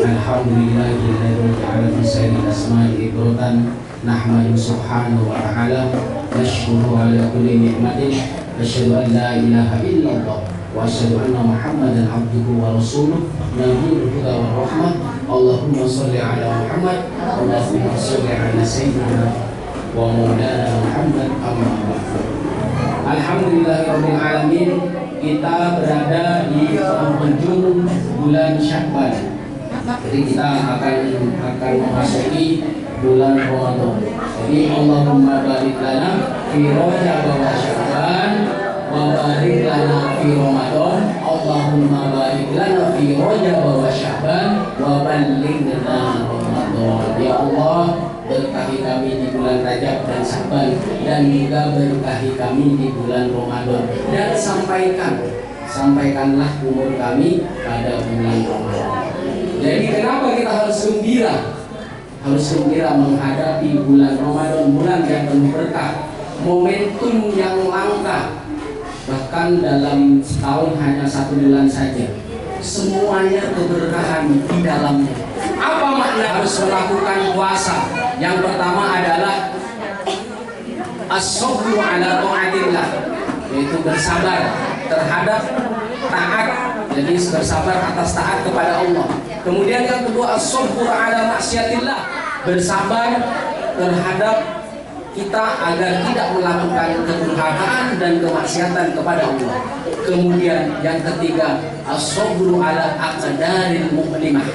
Alhamdulillahilladzi ja'ala fi sayyidil asma'i ibratan nahmadu subhanahu wa ta'ala nashkuru ala kulli ni'matin asyhadu an la ilaha illallah wa asyhadu anna Muhammadan abduhu wa rasuluh nabiyul huda wa rahmah. Allahumma shalli ala Muhammad Allahumma shalli ala sayyidina wa maulana Muhammad amma ba'du. Alhamdulillahirabbil alamin, kita berada di penghujung bulan Sya'ban. Jadi kita akan memasuki bulan Ramadan. Jadi Allahumma barik lana fi Rajab wa Sya'ban wa barik lana fi Ramadan. Allahumma barik lana fi Rajab wa Sya'ban wa ballighna Ramadan. Ya Allah, berkahi kami di bulan Rajab dan Sya'ban, dan juga berkahi kami di bulan Ramadan, dan sampaikanlah umur kami pada bulan Ramadan. Jadi kenapa kita harus gembira? Harus gembira menghadapi bulan Ramadan, bulan yang penuh berkah, momentum yang langka. Bahkan dalam setahun hanya 1 bulan saja, semuanya keberkahan di dalamnya. Apa makna harus melakukan puasa? Yang pertama adalah as-sabru ala ta'atillah, yaitu bersabar terhadap taat. Jadi bersabar atas taat kepada Allah. Kemudian yang kedua as-sabru ala maksiatillah, bersabar terhadap kita agar tidak melakukan kedurhakaan dan kemaksiatan kepada Allah. Kemudian yang ketiga as-sabru ala aqdaril mu'limah,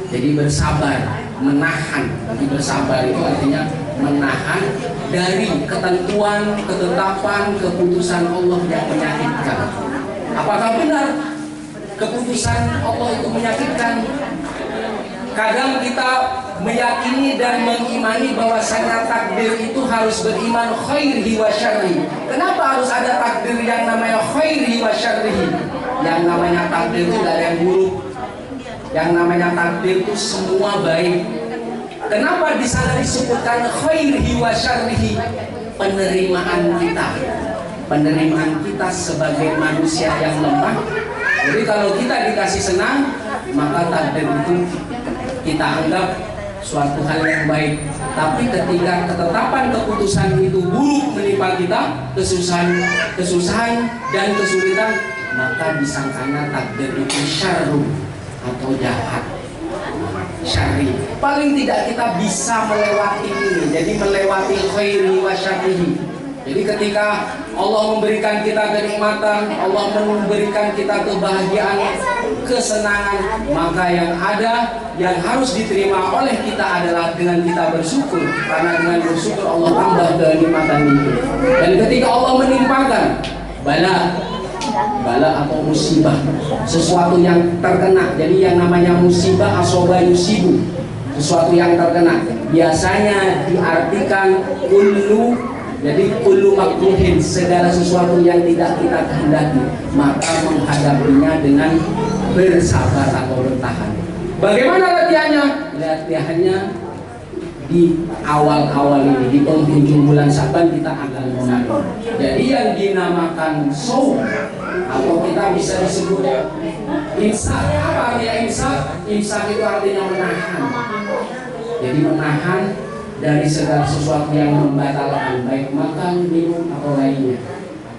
jadi bersabar, menahan. Jadi bersabar itu artinya menahan dari ketentuan, ketetapan, keputusan Allah yang menyakitkan. Apakah benar keputusan Allah itu menyakitkan? Kadang kita meyakini dan mengimani bahwasanya takdir itu harus beriman khairihi wa syarrihi. Kenapa harus ada takdir yang namanya khairihi wa syarrihi? Yang namanya takdir itu tidak ada yang buruk. Yang namanya takdir itu semua baik. Kenapa di sana disebutkan khairihi wa syarrihi? Penerimaan kita sebagai manusia yang lemah. Jadi kalau kita dikasih senang, maka takdir itu kita anggap suatu hal yang baik. Tapi ketika ketetapan keputusan itu buruk menimpa kita, kesusahan dan kesulitan, maka disangkanya takdir itu syarru atau jahat, syarri. Paling tidak kita bisa melewati ini, jadi melewati khairi wa syarrihi. Jadi ketika Allah memberikan kita kenikmatan, Allah memberikan kita kebahagiaan, kesenangan, maka yang ada, yang harus diterima oleh kita adalah dengan kita bersyukur. Karena dengan bersyukur Allah tambah kenikmatan itu. Dan ketika Allah menimpakan bala atau musibah, sesuatu yang terkena. Jadi yang namanya musibah asoba yusibu, sesuatu yang terkena, biasanya diartikan kullu makruhin, segala sesuatu yang tidak kita kehendaki, maka menghadapinya dengan bersabar atau bertahan. Bagaimana latihannya? Latihannya di awal-awal ini, di penghujung bulan Sya'ban kita akan Ramadan. Jadi yang dinamakan shaum atau kita bisa disebut imsak. Apa artinya imsak? Imsak itu artinya menahan. Jadi menahan dari segala sesuatu yang membatalkan, baik makan, minum atau lainnya.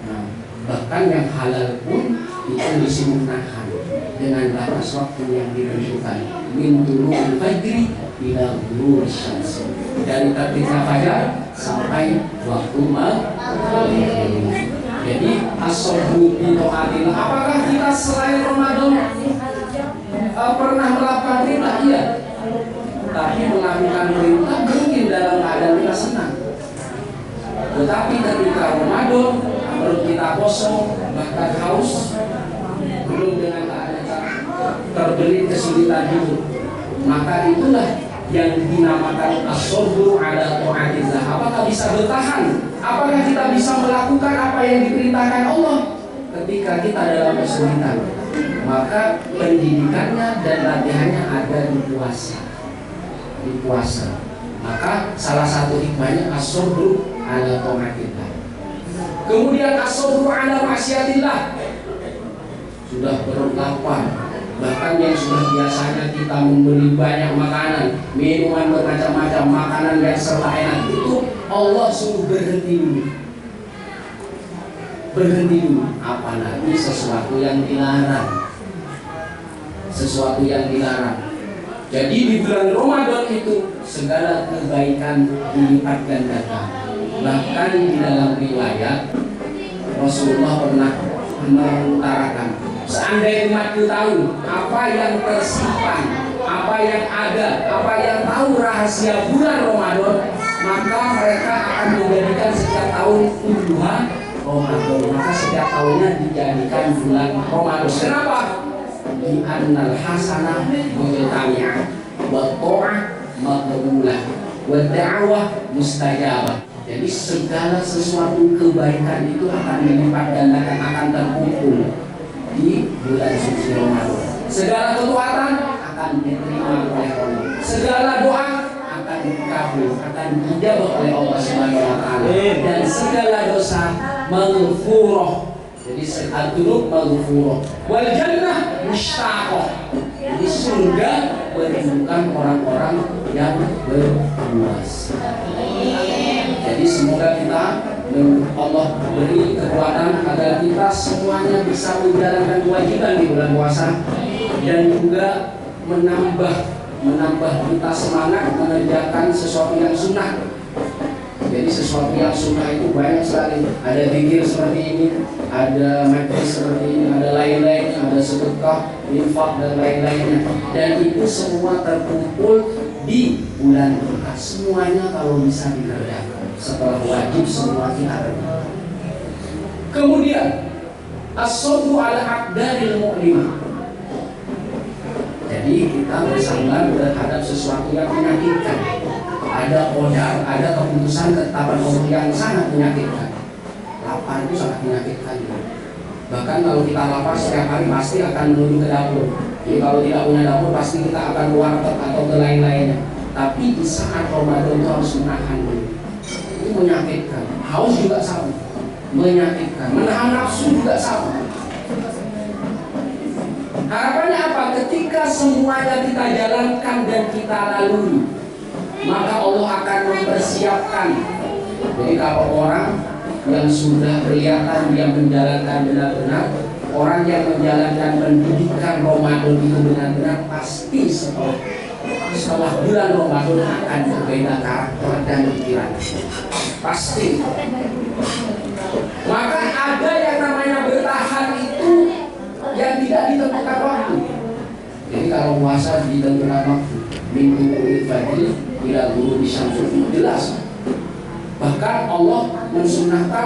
Nah, bahkan yang halal pun itu disebut nahan dengan batas waktu yang ditentukan. Min tulu'il fajri ila ghurubi syams, dari terbitnya fajar sampai waktu maghrib. Jadi as-sabru bi ta'atillah. Apakah kita selain Ramadan pernah melakukan perintah? Iya. Tapi melakukan perintah mungkin dalam keadaan kita senang. Tetapi ketika Ramadan perut kita kosong, bahkan haus, belum dengan keadaan terbelit kesulitan hidup, maka itulah yang dinamakan as-sabru ala ta'atillah. Apakah bisa bertahan? Apakah kita bisa melakukan apa yang diperintahkan Allah ketika kita dalam kesulitan? Maka pendidikannya dan latihannya ada di puasa. Maka salah satu hikmahnya as-sabru ala ta'atillah. Kemudian as-sabru ala maksiatillah. Sudah perut lapar, Bahkan yang sudah biasanya kita membeli banyak makanan, minuman bermacam-macam, makanan yang serba enak, itu Allah suruh berhenti dulu. Berhenti dulu. Apalagi sesuatu yang dilarang. Sesuatu yang dilarang. Jadi di bulan Ramadan itu segala kebaikan dilipat gandakan. Bahkan di dalam riwayat Rasulullah pernah mengutarakan, seandainya umat tahu apa yang tersimpan, apa yang ada, apa yang tahu rahasia bulan Ramadan, maka mereka akan menjadikan setiap tahun bulan Ramadan. Maka setiap tahunnya dijadikan bulan Ramadan. Kenapa? Di annal hasanah mujtami'ah wa ta'ah maqbulah wa da'wah mustajabah. Jadi segala sesuatu kebaikan itu akan dilipat gandakan, akan terkumpul di bulan suci Ramadan. Segala ketaatan akan diterima oleh Allah. Segala doa akan dikabul, akan dijawab oleh Allah Subhanahu wa taala. Dan segala dosa maghfurah. Jadi al-dzunub maghfurah. Wal jannah mushtaqah. Jadi surga merindukan orang-orang yang berpuasa. Jadi semoga kita Allah beri kekuatan agar kita semuanya bisa menjalankan kewajiban di bulan puasa dan juga menambah kita semangat mengerjakan sesuatu yang sunnah. Jadi sesuatu yang sunnah itu banyak sekali. Ada zikir seperti ini, ada majlis seperti ini, ada lain-lainnya, ada sedekah, infak dan lain-lainnya. Dan itu semua terkumpul di bulan berkah. Semuanya kalau bisa dikerjakan. Setelah wajib semua kita kerjakan. Kemudian as-sabru ala aqdaril mu'limah. Jadi kita bersabar terhadap sesuatu yang menyakitkan. Ada qadar, ada keputusan ketetapan Allah yang sangat menyakitkan. Lapar itu sangat menyakitkan. Bahkan kalau kita lapar setiap hari pasti akan menuju ke dapur. Jadi kalau tidak punya dapur pasti kita akan warteg atau ke lain-lainnya. Tapi di saat Ramadan itu harus menahan dulu. Itu menyakitkan. Haus juga sama, menyakitkan. Menahan nafsu juga sama. Harapannya apa? Ketika semuanya kita jalankan dan kita lalui, maka Allah akan mempersiapkan. Jadi kalau orang yang sudah kelihatan dia menjalankan benar-benar, orang yang menjalankan pendidikan Ramadan itu benar-benar, pasti setelah bulan Ramadan akan berbeda karakter dan pikiran. Pasti. Maka ada yang namanya bertahan itu yang tidak ditentukan waktu. Jadi kalau puasa ditentukan waktu, minggu fajr tidak guru bisa jelas. Bahkan Allah mensunahkan,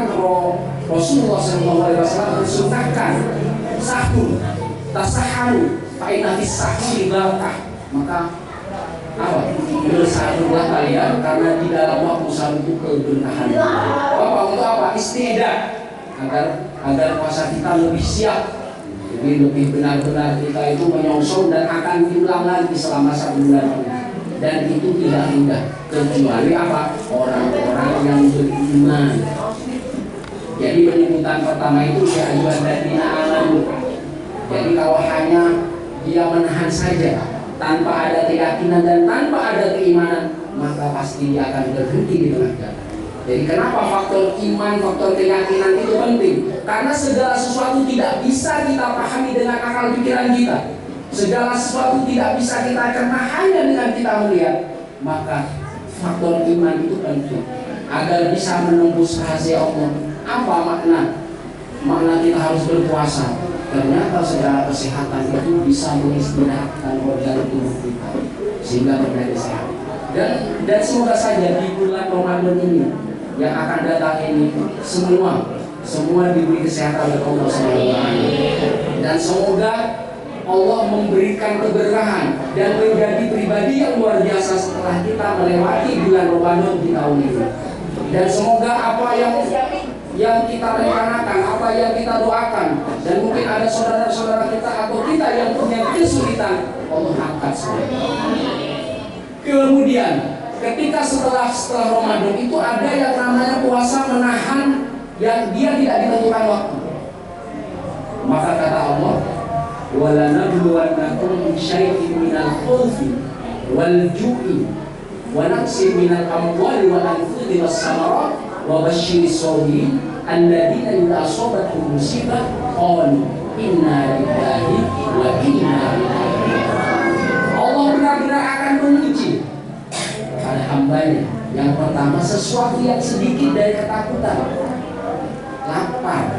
Rasulullah SAW mensunahkan sahur, tasaharu, fa'inna fis sahuri barakah. Maka apa? Bersahurlah kalian karena di dalam waktu sahur itu keberkahan. Apa untuk apa? Istidad agar puasa kita lebih siap. Jadi lebih benar-benar kita itu menyongsong dan akan diulang lagi selama 1 bulan ini. Dan itu tidak mudah kecuali apa? Orang-orang yang beriman. Jadi penyebutan pertama itu ya ayyuhal ladzina amanu. Jadi kalau hanya dia menahan saja tanpa ada keyakinan dan tanpa ada keimanan, maka pasti dia akan berhenti di tengah jalan. Jadi kenapa faktor iman, faktor keyakinan itu penting? Karena segala sesuatu tidak bisa kita pahami dengan akal pikiran kita. Segala sesuatu tidak bisa kita cerna hanya dengan kita melihat. Maka faktor iman itu penting agar bisa menembus rahasia Allah. Apa makna? Makna kita harus berpuasa. Ternyata segala kesehatan itu bisa mengistirahatkan organ tubuh kita sehingga menjadi sehat. Dan semoga saja di bulan Ramadan ini yang akan datang ini semua diberi kesehatan oleh Allah SWT. Dan semoga Allah memberikan keberkahan dan menjadi pribadi yang luar biasa setelah kita melewati bulan Ramadan di tahun ini. Dan semoga apa yang kita rencanakan, apa yang kita doakan, dan mungkin ada saudara-saudara kita atau kita yang punya kesulitan, Allah angkat semua. Kemudian ketika setelah Ramadan itu ada yang namanya puasa menahan yang dia tidak ditentukan waktu. Maka kata Allah, wala nabluwannakum bisyai'in minal khawfi wal ju'i wa naqsin minal amwali wal anfusi was samarat wa basyiris sabirin alladzina idza asabatuhum musibah qalu inna lillahi wa inna ilaihi raji'un. Allah benar-benar akan menguji pada hambanya. Yang pertama, sesuatu yang sedikit dari ketakutan, lapar,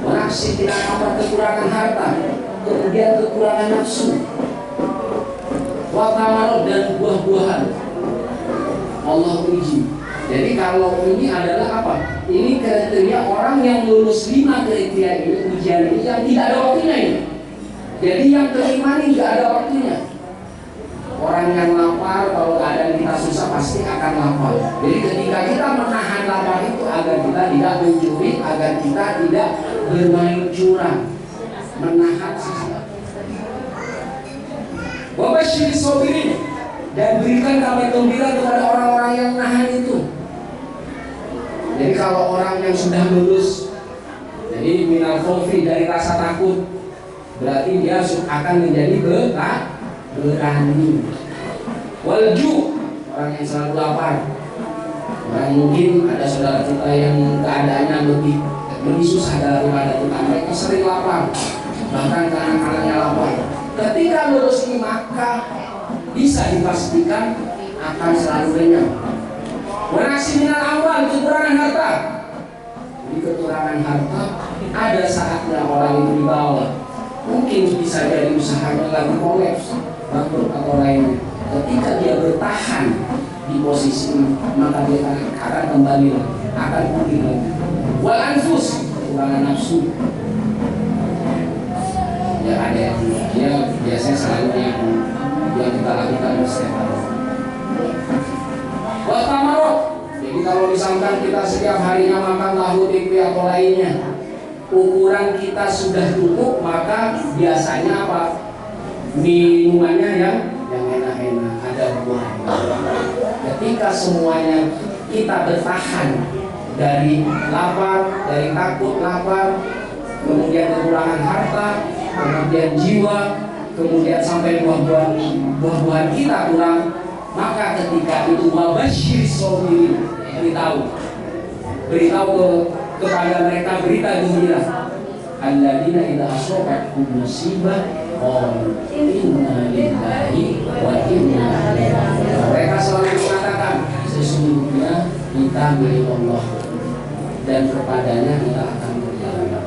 wanaksi tidak apa kekurangan harta, kemudian kekurangan nafsu, watamarot dan buah-buahan. Allah uji. Jadi kalau ini adalah apa? Ini kriteria orang yang lulus 5 kriteria ini, ujian ini yang tidak ada waktunya ini. Jadi yang kelima ini nggak ada waktunya. Orang yang lapar, kalau keadaan kita susah pasti akan lapar. Jadi ketika kita menahan lapar itu agar kita tidak mencuri, agar kita tidak bermain curang, menahan susah. Wabasyiris sabirin, dan berikan kabar gembira kepada orang-orang yang nahan itu. Jadi kalau orang yang sudah lulus, jadi minal khawfi, dari rasa takut, berarti dia akan menjadi berani. Walju, orang yang selalu lapar. Orang mungkin ada saudara kita yang keadaannya lebih susah daripada kita, mereka sering lapar, bahkan anak-anaknya lapar. Ketika lulus ini maka bisa dipastikan akan selalu kenyang. Wanaksi minal amwal, kekurangan harta. Di kekurangan harta ada saatnya orang itu dibawa. Mungkin bisa jadi usahanya lagi kolaps, bangkrut atau lainnya. Ketika dia bertahan di posisi ini, maka dia akan kembali lagi, akan pulih lagi. Wal anfus, kekurangan nafsu. Ya ada yang dia biasanya selalu yang kita lakukan setiap hari. Watamarot. Jadi kalau misalkan kita setiap harinya makan tahu tempe atau lainnya, ukuran kita sudah cukup, maka biasanya apa? Minumannya yang enak-enak, ada buah. Ketika semuanya kita bertahan dari lapar, dari takut lapar, kemudian kekurangan harta, kemudian jiwa, kemudian sampai buah-buahan kita kurang, maka ketika itu wabasyiris sabirin, beritahu kepada mereka berita gembira, alladzina idza asabatuhum musibah qalu inna lillahi wa inna ilaihi raji'un. Mereka selalu mengatakan sesungguhnya kita milik Allah dan kepadanya kita akan berjalan.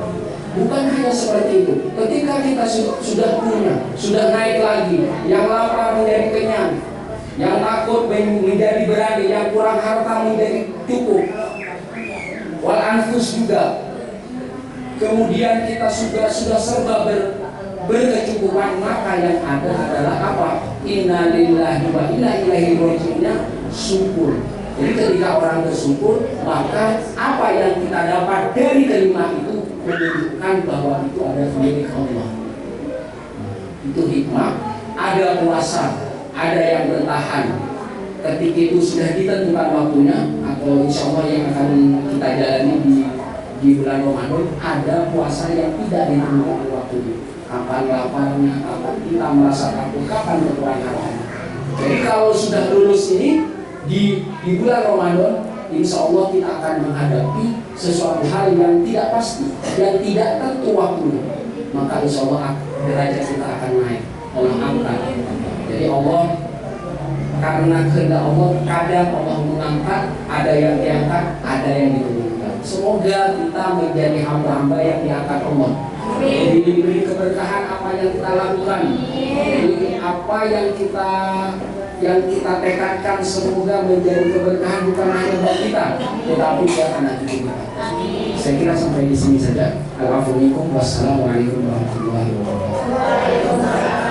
Bukan hanya seperti itu. Ketika kita sudah punya, sudah naik lagi, yang lapar menjadi kenyang, yang takut menjadi berani, yang kurang harta menjadi cukup, wal anfus juga. Kemudian kita sudah serba berkecukupan, maka yang ada adalah apa? Inna lillahi wa inna ilaihi raji'un, syukur. Jadi ketika orang bersyukur, maka apa yang kita dapat dari kelima itu menunjukkan bahwa itu ada milik Allah. Itu hikmah. Ada puasa, ada yang bertahan. Ketika itu sudah ditentukan waktunya, atau insya Allah yang akan kita jalani di bulan Ramadan, ada puasa yang tidak ditentukan waktunya. Kapan laparnya, kapan kita merasa takut, kapan kekurangannya. Jadi kalau sudah lulus ini di bulan Ramadan, insya Allah kita akan menghadapi sesuatu hal yang tidak pasti, yang tidak tentu waktunya. Maka insya Allah derajat kita akan naik, Allah angkat. Jadi Allah, karena kehendak Allah, kadang Allah mengangkat, ada yang diangkat, ada yang diturunkan. Semoga kita menjadi hamba-hamba yang diangkat Allah. Diberi keberkahan apa yang kita lakukan, apa yang kita tekadkan, semoga menjadi keberkahan bukan hanya buat kita, tetapi buat anak cucu kita. Saya kira sampai di sini saja. Assalamualaikum warahmatullahi wabarakatuh.